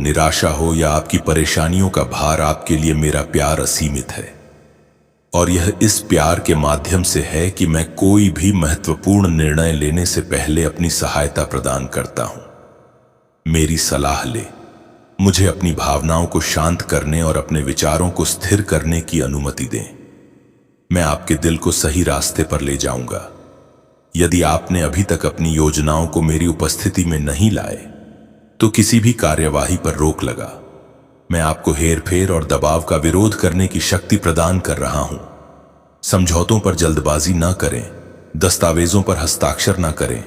निराशा हो या आपकी परेशानियों का भार, आपके लिए मेरा प्यार असीमित है। और यह इस प्यार के माध्यम से है कि मैं कोई भी महत्वपूर्ण निर्णय लेने से पहले अपनी सहायता प्रदान करता हूं। मेरी सलाह ले, मुझे अपनी भावनाओं को शांत करने और अपने विचारों को स्थिर करने की अनुमति दें। मैं आपके दिल को सही रास्ते पर ले जाऊंगा। यदि आपने अभी तक अपनी योजनाओं को मेरी उपस्थिति में नहीं लाए, तो किसी भी कार्यवाही पर रोक लगा। मैं आपको हेरफेर और दबाव का विरोध करने की शक्ति प्रदान कर रहा हूं। समझौतों पर जल्दबाजी ना करें, दस्तावेजों पर हस्ताक्षर ना करें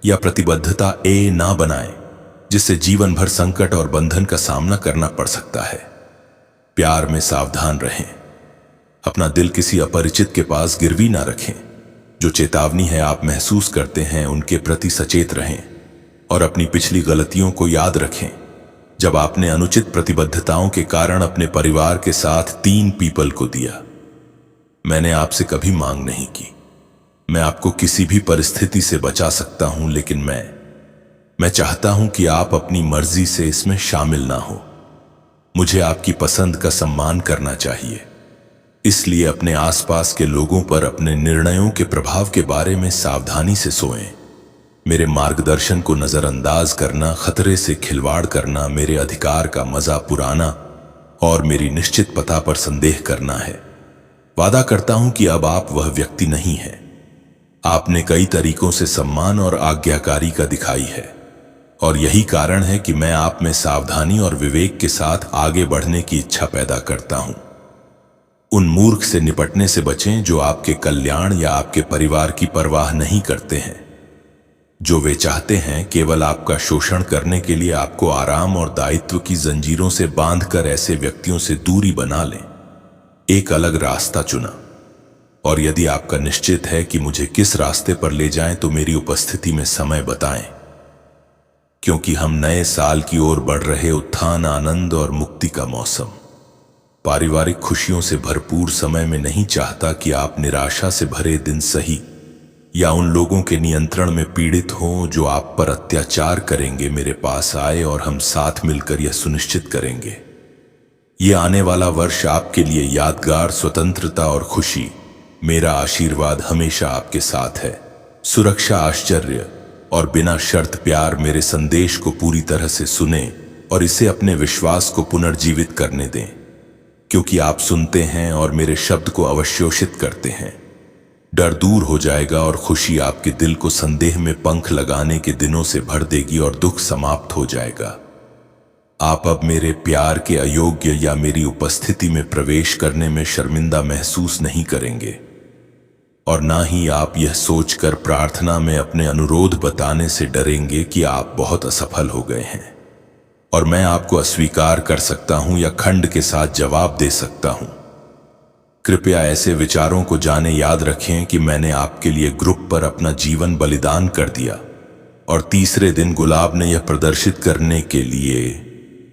या प्रतिबद्धता ना बनाएं, जिससे जीवन भर संकट और बंधन का सामना करना पड़ सकता है। प्यार में सावधान रहें। अपना दिल किसी अपरिचित के पास गिरवी ना रखें। जो चेतावनी है आप महसूस करते हैं, उनके प्रति सचेत रहें और अपनी पिछली गलतियों को याद रखें। जब आपने अनुचित प्रतिबद्धताओं के कारण अपने परिवार के साथ 3 पीपल को दिया, मैंने आपसे कभी मांग नहीं की। मैं आपको किसी भी परिस्थिति से बचा सकता हूं, लेकिन मैं चाहता हूं कि आप अपनी मर्जी से इसमें शामिल ना हो। मुझे आपकी पसंद का सम्मान करना चाहिए। इसलिए अपने आसपास के लोगों पर अपने निर्णयों के प्रभाव के बारे में सावधानी से सोएं। मेरे मार्गदर्शन को नजरअंदाज करना, खतरे से खिलवाड़ करना, मेरे अधिकार का मजा पुराना और मेरी निश्चित पता पर संदेह करना है। वादा करता हूं कि अब आप वह व्यक्ति नहीं हैं। आपने कई तरीकों से सम्मान और आज्ञाकारी का दिखाई है, और यही कारण है कि मैं आप में सावधानी और विवेक के साथ आगे बढ़ने की इच्छा पैदा करता हूं। उन मूर्ख से निपटने से बचें जो आपके कल्याण या आपके परिवार की परवाह नहीं करते हैं। जो वे चाहते हैं केवल आपका शोषण करने के लिए आपको आराम और दायित्व की जंजीरों से बांधकर ऐसे व्यक्तियों से दूरी बना लें। एक अलग रास्ता चुना, और यदि आपका निश्चित है कि मुझे किस रास्ते पर ले जाएं, तो मेरी उपस्थिति में समय बताएं, क्योंकि हम नए साल की ओर बढ़ रहे उत्थान, आनंद और मुक्ति का मौसम, पारिवारिक खुशियों से भरपूर समय में नहीं चाहता कि आप निराशा से भरे दिन सही या उन लोगों के नियंत्रण में पीड़ित हों जो आप पर अत्याचार करेंगे मेरे पास आए और हम साथ मिलकर यह सुनिश्चित करेंगे। ये आने वाला वर्ष आपके लिए यादगार, स्वतंत्रता और खुशी। मेरा आशीर्वाद हमेशा आपके साथ है। सुरक्षा, आश्चर्य और बिना शर्त प्यार। मेरे संदेश को पूरी तरह से सुने और इसे अपने विश्वास को पुनर्जीवित करने दें, क्योंकि आप सुनते हैं और मेरे शब्द को अवशोषित करते हैं। डर दूर हो जाएगा और खुशी आपके दिल को संदेह में पंख लगाने के दिनों से भर देगी और दुख समाप्त हो जाएगा। आप अब मेरे प्यार के अयोग्य या मेरी उपस्थिति में प्रवेश करने में शर्मिंदा महसूस नहीं करेंगे, और ना ही आप यह सोचकर प्रार्थना में अपने अनुरोध बताने से डरेंगे कि आप बहुत असफल हो गए हैं और मैं आपको अस्वीकार कर सकता हूं या खंड के साथ जवाब दे सकता हूं। कृपया ऐसे विचारों को जाने याद रखें कि मैंने आपके लिए ग्रुप पर अपना जीवन बलिदान कर दिया, और तीसरे दिन गुलाब ने यह प्रदर्शित करने के लिए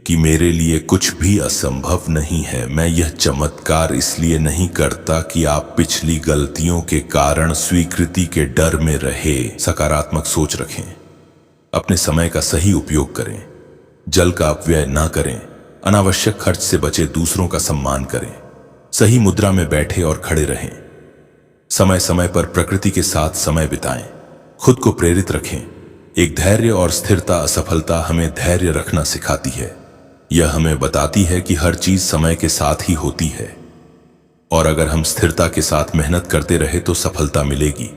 कि मेरे लिए कुछ भी असंभव नहीं है। मैं यह चमत्कार इसलिए नहीं करता कि आप पिछली गलतियों के कारण स्वीकृति के डर में रहे। सकारात्मक सोच रखें, अपने समय का सही उपयोग करें, जल का अपव्यय ना करें, अनावश्यक खर्च से बचे, दूसरों का सम्मान करें, सही मुद्रा में बैठे और खड़े रहें, समय समय पर प्रकृति के साथ समय बिताएं, खुद को प्रेरित रखें। एक धैर्य और स्थिरता। असफलता हमें धैर्य रखना सिखाती है। यह हमें बताती है कि हर चीज समय के साथ ही होती है, और अगर हम स्थिरता के साथ मेहनत करते रहे तो सफलता मिलेगी।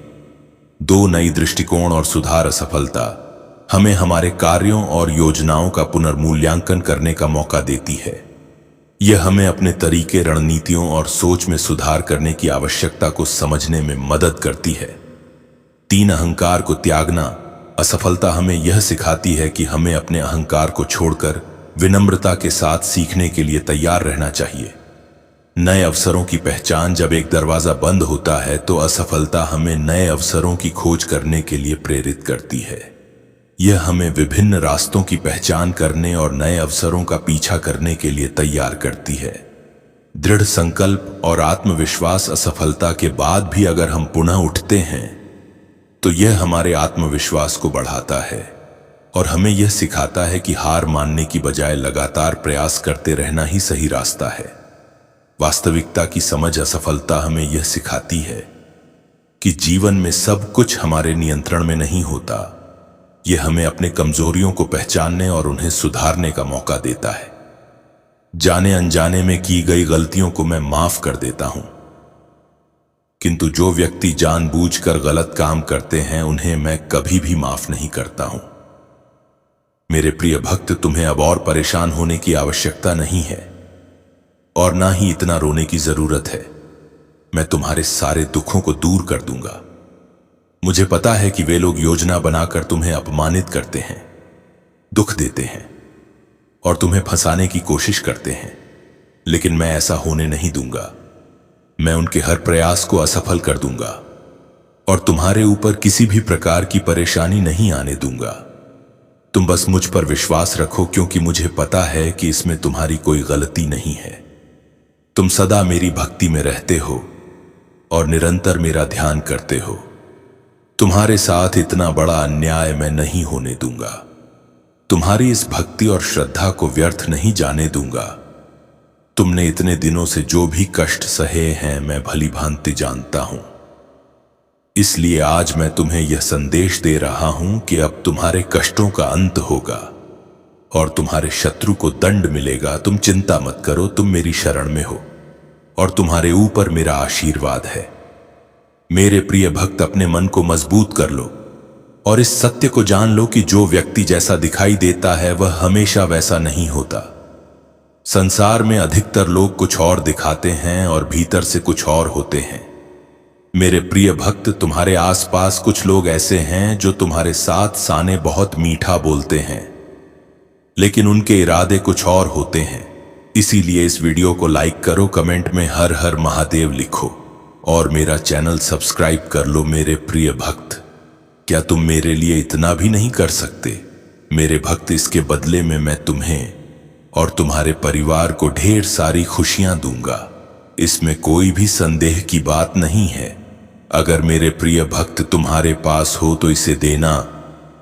2 नई दृष्टिकोण और सुधार। असफलता हमें हमारे कार्यों और योजनाओं का पुनर्मूल्यांकन करने का मौका देती है। यह हमें अपने तरीके, रणनीतियों और सोच में सुधार करने की आवश्यकता को समझने में मदद करती है। 3 अहंकार को त्यागना। असफलता हमें यह सिखाती है कि हमें अपने अहंकार को छोड़कर विनम्रता के साथ सीखने के लिए तैयार रहना चाहिए। नए अवसरों की पहचान। जब एक दरवाजा बंद होता है तो असफलता हमें नए अवसरों की खोज करने के लिए प्रेरित करती है। यह हमें विभिन्न रास्तों की पहचान करने और नए अवसरों का पीछा करने के लिए तैयार करती है। दृढ़ संकल्प और आत्मविश्वास। असफलता के बाद भी अगर हम पुनः उठते हैं तो यह हमारे आत्मविश्वास को बढ़ाता है और हमें यह सिखाता है कि हार मानने की बजाय लगातार प्रयास करते रहना ही सही रास्ता है। वास्तविकता की समझ असफलता हमें यह सिखाती है कि जीवन में सब कुछ हमारे नियंत्रण में नहीं होता। यह हमें अपने कमजोरियों को पहचानने और उन्हें सुधारने का मौका देता है। जाने अनजाने में की गई गलतियों को मैं माफ कर देता हूं, किंतु जो व्यक्ति जानबूझकर गलत काम करते हैं उन्हें मैं कभी भी माफ नहीं करता हूं। मेरे प्रिय भक्त, तुम्हें अब और परेशान होने की आवश्यकता नहीं है और ना ही इतना रोने की जरूरत है। मैं तुम्हारे सारे दुखों को दूर कर दूंगा। मुझे पता है कि वे लोग योजना बनाकर तुम्हें अपमानित करते हैं, दुख देते हैं और तुम्हें फंसाने की कोशिश करते हैं, लेकिन मैं ऐसा होने नहीं दूंगा। मैं उनके हर प्रयास को असफल कर दूंगा और तुम्हारे ऊपर किसी भी प्रकार की परेशानी नहीं आने दूंगा। तुम बस मुझ पर विश्वास रखो, क्योंकि मुझे पता है कि इसमें तुम्हारी कोई गलती नहीं है। तुम सदा मेरी भक्ति में रहते हो और निरंतर मेरा ध्यान करते हो। तुम्हारे साथ इतना बड़ा अन्याय मैं नहीं होने दूंगा। तुम्हारी इस भक्ति और श्रद्धा को व्यर्थ नहीं जाने दूंगा। तुमने इतने दिनों से जो भी कष्ट सहे हैं मैं भली भांति जानता हूं। इसलिए आज मैं तुम्हें यह संदेश दे रहा हूं कि अब तुम्हारे कष्टों का अंत होगा और तुम्हारे शत्रु को दंड मिलेगा। तुम चिंता मत करो, तुम मेरी शरण में हो और तुम्हारे ऊपर मेरा आशीर्वाद है। मेरे प्रिय भक्त, अपने मन को मजबूत कर लो और इस सत्य को जान लो कि जो व्यक्ति जैसा दिखाई देता है वह हमेशा वैसा नहीं होता। संसार में अधिकतर लोग कुछ और दिखाते हैं और भीतर से कुछ और होते हैं। मेरे प्रिय भक्त, तुम्हारे आसपास कुछ लोग ऐसे हैं जो तुम्हारे साथ साने बहुत मीठा बोलते हैं, लेकिन उनके इरादे कुछ और होते हैं। इसीलिए इस वीडियो को लाइक करो, कमेंट में हर हर महादेव लिखो और मेरा चैनल सब्सक्राइब कर लो। मेरे प्रिय भक्त, क्या तुम मेरे लिए इतना भी नहीं कर सकते? मेरे भक्त, इसके बदले में मैं तुम्हें और तुम्हारे परिवार को ढेर सारी खुशियां दूंगा। इसमें कोई भी संदेह की बात नहीं है। अगर मेरे प्रिय भक्त तुम्हारे पास हो तो इसे देना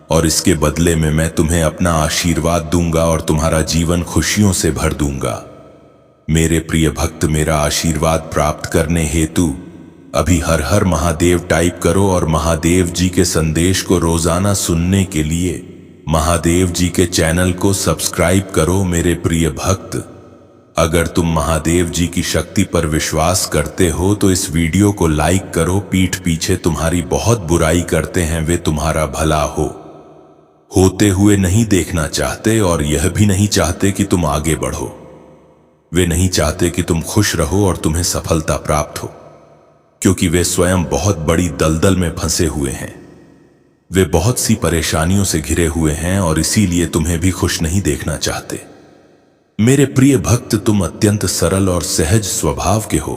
और इसके बदले में मैं तुम्हें अपना आशीर्वाद दूंगा और तुम्हारा जीवन खुशियों से भर दूंगा। मेरे प्रिय भक्त, मेरा आशीर्वाद प्राप्त करने हेतु अभी हर हर महादेव टाइप करो और महादेव जी के संदेश को रोजाना सुनने के लिए महादेव जी के चैनल को सब्सक्राइब करो। मेरे प्रिय भक्त, अगर तुम महादेव जी की शक्ति पर विश्वास करते हो तो इस वीडियो को लाइक करो। पीठ पीछे तुम्हारी बहुत बुराई करते हैं, वे तुम्हारा भला होते हुए नहीं देखना चाहते और यह भी नहीं चाहते कि तुम आगे बढ़ो। वे नहीं चाहते कि तुम खुश रहो और तुम्हें सफलता प्राप्त हो, क्योंकि वे स्वयं बहुत बड़ी दलदल में फंसे हुए हैं। वे बहुत सी परेशानियों से घिरे हुए हैं और इसीलिए तुम्हें भी खुश नहीं देखना चाहते। मेरे प्रिय भक्त, तुम अत्यंत सरल और सहज स्वभाव के हो।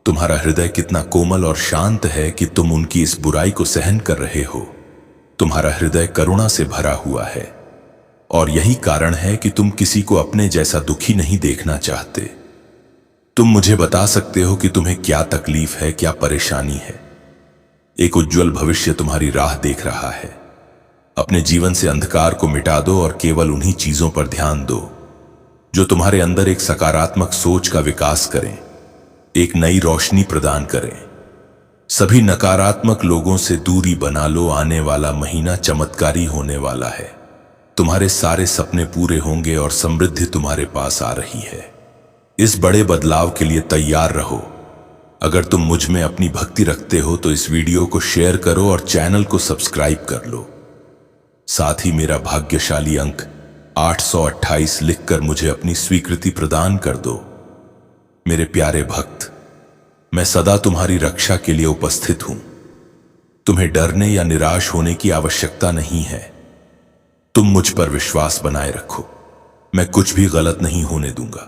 तुम्हारा हृदय कितना कोमल और शांत है कि तुम उनकी इस बुराई को सहन कर रहे हो। तुम्हारा हृदय करुणा से भरा हुआ है और यही कारण है कि तुम किसी को अपने जैसा दुखी नहीं देखना चाहते। तुम मुझे बता सकते हो कि तुम्हें क्या तकलीफ है, क्या परेशानी है। एक उज्जवल भविष्य तुम्हारी राह देख रहा है। अपने जीवन से अंधकार को मिटा दो और केवल उन्हीं चीजों पर ध्यान दो जो तुम्हारे अंदर एक सकारात्मक सोच का विकास करें, एक नई रोशनी प्रदान करें। सभी नकारात्मक लोगों से दूरी बना लो। आने वाला महीना चमत्कारी होने वाला है। तुम्हारे सारे सपने पूरे होंगे और समृद्धि तुम्हारे पास आ रही है। इस बड़े बदलाव के लिए तैयार रहो। अगर तुम मुझ में अपनी भक्ति रखते हो तो इस वीडियो को शेयर करो और चैनल को सब्सक्राइब कर लो। साथ ही मेरा भाग्यशाली अंक 828 लिखकर मुझे अपनी स्वीकृति प्रदान कर दो। मेरे प्यारे भक्त, मैं सदा तुम्हारी रक्षा के लिए उपस्थित हूं। तुम्हें डरने या निराश होने की आवश्यकता नहीं है। तुम मुझ पर विश्वास बनाए रखो। मैं कुछ भी गलत नहीं होने दूंगा,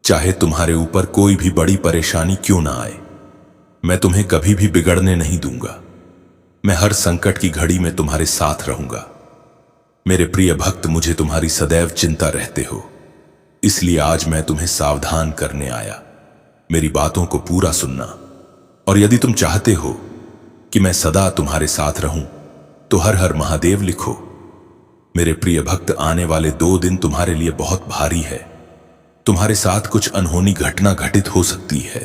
चाहे तुम्हारे ऊपर कोई भी बड़ी परेशानी क्यों ना आए। मैं तुम्हें कभी भी बिगड़ने नहीं दूंगा। मैं हर संकट की घड़ी में तुम्हारे साथ रहूंगा। मेरे प्रिय भक्त, मुझे तुम्हारी सदैव चिंता रहते हो, इसलिए आज मैं तुम्हें सावधान करने आया। मेरी बातों को पूरा सुनना, और यदि तुम चाहते हो कि मैं सदा तुम्हारे साथ रहूं तो हर हर महादेव लिखो मेरे प्रिय भक्त, आने वाले 2 दिन तुम्हारे लिए बहुत भारी है। तुम्हारे साथ कुछ अनहोनी घटना घटित हो सकती है,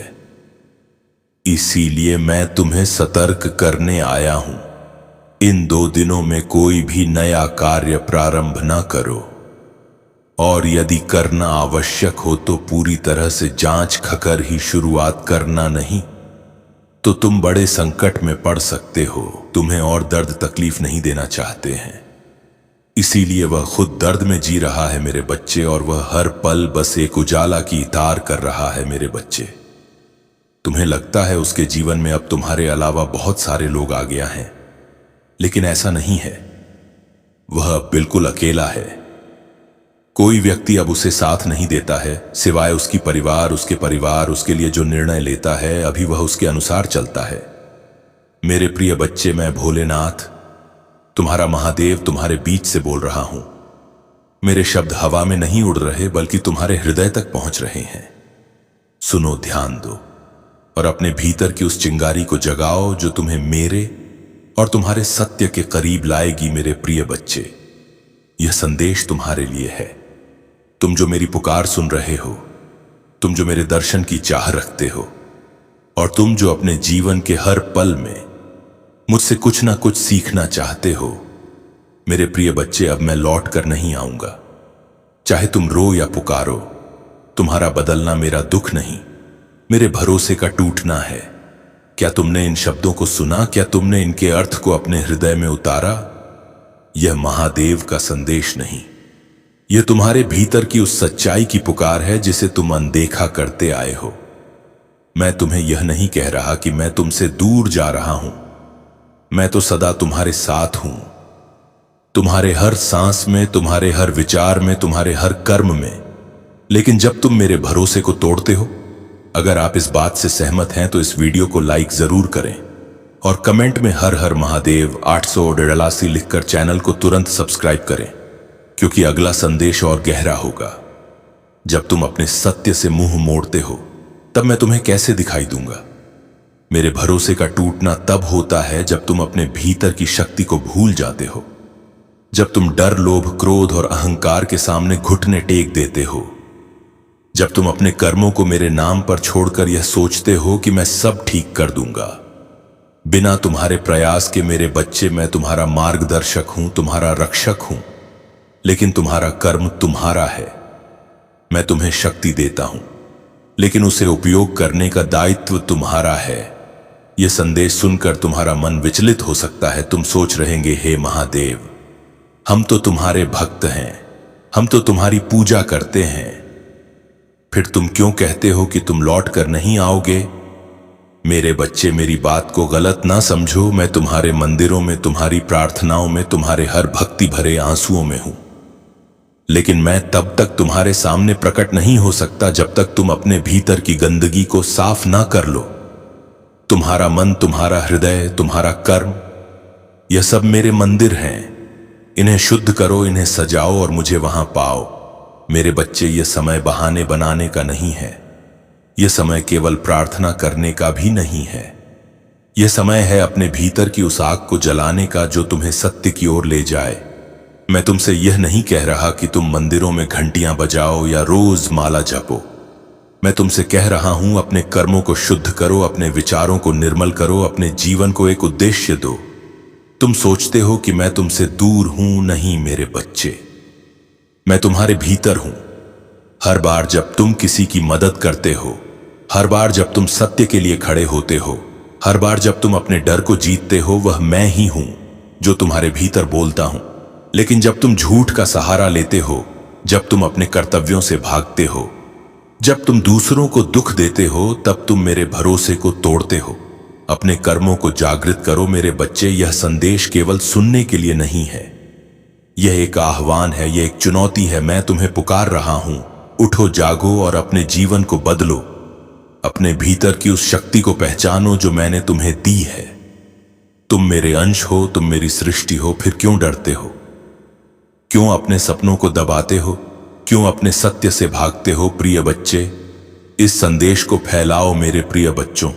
इसीलिए मैं तुम्हें सतर्क करने आया हूं। इन 2 दिनों में कोई भी नया कार्य प्रारंभ ना करो, और यदि करना आवश्यक हो तो पूरी तरह से जांच कर ही शुरुआत करना, नहीं तो तुम बड़े संकट में पड़ सकते हो। तुम्हें और दर्द तकलीफ नहीं देना चाहते हैं, इसीलिए वह खुद दर्द में जी रहा है मेरे बच्चे, और वह हर पल बस एक उजाला की तार कर रहा है मेरे बच्चे। तुम्हें लगता है उसके जीवन में अब तुम्हारे अलावा बहुत सारे लोग आ गया हैं, लेकिन ऐसा नहीं है। वह अब बिल्कुल अकेला है। कोई व्यक्ति अब उसे साथ नहीं देता है, सिवाय उसके परिवार उसके लिए जो निर्णय लेता है, अभी वह उसके अनुसार चलता है। मेरे प्रिय बच्चे, मैं भोलेनाथ, तुम्हारा महादेव तुम्हारे बीच से बोल रहा हूं। मेरे शब्द हवा में नहीं उड़ रहे, बल्कि तुम्हारे हृदय तक पहुंच रहे हैं। सुनो, ध्यान दो, और अपने भीतर की उस चिंगारी को जगाओ जो तुम्हें मेरे और तुम्हारे सत्य के करीब लाएगी। मेरे प्रिय बच्चे, यह संदेश तुम्हारे लिए है। तुम जो मेरी पुकार सुन रहे हो, तुम जो मेरे दर्शन की चाह रखते हो, और तुम जो अपने जीवन के हर पल में मुझसे कुछ ना कुछ सीखना चाहते हो, मेरे प्रिय बच्चे, अब मैं लौट कर नहीं आऊंगा। चाहे तुम रो या पुकारो, तुम्हारा बदलना मेरा दुख नहीं, मेरे भरोसे का टूटना है। क्या तुमने इन शब्दों को सुना? क्या तुमने इनके अर्थ को अपने हृदय में उतारा? यह महादेव का संदेश नहीं, यह तुम्हारे भीतर की उस सच्चाई की पुकार है जिसे तुम अनदेखा करते आए हो। मैं तुम्हें यह नहीं कह रहा कि मैं तुमसे दूर जा रहा हूं। मैं तो सदा तुम्हारे साथ हूं, तुम्हारे हर सांस में, तुम्हारे हर विचार में, तुम्हारे हर कर्म में। लेकिन जब तुम मेरे भरोसे को तोड़ते हो, अगर आप इस बात से सहमत हैं तो इस वीडियो को लाइक जरूर करें, और कमेंट में हर हर महादेव 888 लिखकर चैनल को तुरंत सब्सक्राइब करें, क्योंकि अगला संदेश और गहरा होगा। जब तुम अपने सत्य से मुंह मोड़ते हो, तब मैं तुम्हें कैसे दिखाई दूंगा? मेरे भरोसे का टूटना तब होता है जब तुम अपने भीतर की शक्ति को भूल जाते हो, जब तुम डर, लोभ, क्रोध और अहंकार के सामने घुटने टेक देते हो, जब तुम अपने कर्मों को मेरे नाम पर छोड़कर यह सोचते हो कि मैं सब ठीक कर दूंगा। बिना तुम्हारे प्रयास के मेरे बच्चे, मैं तुम्हारा मार्गदर्शक हूं, तुम्हारा रक्षक हूं, लेकिन तुम्हारा कर्म तुम्हारा है। मैं तुम्हें शक्ति देता हूं, लेकिन उसे उपयोग करने का दायित्व तुम्हारा है। यह संदेश सुनकर तुम्हारा मन विचलित हो सकता है। तुम सोच रहेंगे, हे महादेव, हम तो तुम्हारे भक्त हैं, हम तो तुम्हारी पूजा करते हैं, फिर तुम क्यों कहते हो कि तुम लौट कर नहीं आओगे? मेरे बच्चे, मेरी बात को गलत ना समझो। मैं तुम्हारे मंदिरों में, तुम्हारी प्रार्थनाओं में, तुम्हारे हर भक्ति भरे आंसुओं में हूं, लेकिन मैं तब तक तुम्हारे सामने प्रकट नहीं हो सकता जब तक तुम अपने भीतर की गंदगी को साफ ना कर लो। तुम्हारा मन, तुम्हारा हृदय, तुम्हारा कर्म, यह सब मेरे मंदिर हैं। इन्हें शुद्ध करो, इन्हें सजाओ और मुझे वहां पाओ। मेरे बच्चे, यह समय बहाने बनाने का नहीं है, यह समय केवल प्रार्थना करने का भी नहीं है। यह समय है अपने भीतर की उस आग को जलाने का जो तुम्हें सत्य की ओर ले जाए। मैं तुमसे यह नहीं कह रहा कि तुम मंदिरों में घंटियां बजाओ या रोज माला जपो। मैं तुमसे कह रहा हूं, अपने कर्मों को शुद्ध करो, अपने विचारों को निर्मल करो, अपने जीवन को एक उद्देश्य दो। तुम सोचते हो कि मैं तुमसे दूर हूं, नहीं मेरे बच्चे, मैं तुम्हारे भीतर हूं। हर बार जब तुम किसी की मदद करते हो, हर बार जब तुम सत्य के लिए खड़े होते हो, हर बार जब तुम अपने डर को जीतते हो, वह मैं ही हूं जो तुम्हारे भीतर बोलता हूं। लेकिन जब तुम झूठ का सहारा लेते हो, जब तुम अपने कर्तव्यों से भागते हो, जब तुम दूसरों को दुख देते हो, तब तुम मेरे भरोसे को तोड़ते हो। अपने कर्मों को जागृत करो मेरे बच्चे। यह संदेश केवल सुनने के लिए नहीं है, यह एक आह्वान है, यह एक चुनौती है। मैं तुम्हें पुकार रहा हूं, उठो, जागो और अपने जीवन को बदलो। अपने भीतर की उस शक्ति को पहचानो जो मैंने तुम्हें दी है। तुम मेरे अंश हो, तुम मेरी सृष्टि हो, फिर क्यों डरते हो? क्यों अपने सपनों को दबाते हो? क्यों अपने सत्य से भागते हो? प्रिय बच्चे, इस संदेश को फैलाओ मेरे प्रिय बच्चों।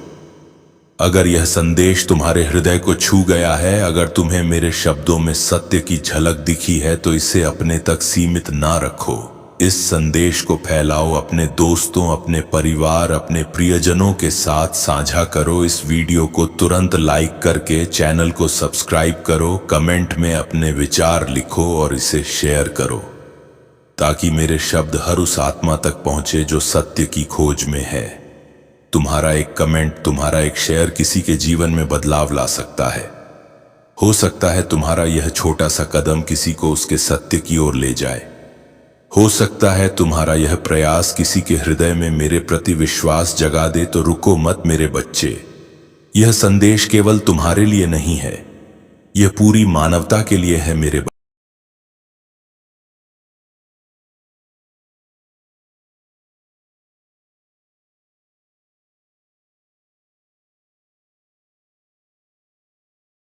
अगर यह संदेश तुम्हारे हृदय को छू गया है, अगर तुम्हें मेरे शब्दों में सत्य की झलक दिखी है, तो इसे अपने तक सीमित ना रखो। इस संदेश को फैलाओ, अपने दोस्तों, अपने परिवार, अपने प्रियजनों के साथ साझा करो। इस वीडियो को तुरंत लाइक करके चैनल को सब्सक्राइब करो, कमेंट में अपने विचार लिखो और इसे शेयर करो, ताकि मेरे शब्द हर उस आत्मा तक पहुंचे जो सत्य की खोज में है। तुम्हारा एक कमेंट, तुम्हारा एक शेयर किसी के जीवन में बदलाव ला सकता है। हो सकता है तुम्हारा यह छोटा सा कदम किसी को उसके सत्य की ओर ले जाए। हो सकता है तुम्हारा यह प्रयास किसी के हृदय में मेरे प्रति विश्वास जगा दे। तो रुको मत मेरे बच्चे, यह संदेश केवल तुम्हारे लिए नहीं है, यह पूरी मानवता के लिए है मेरे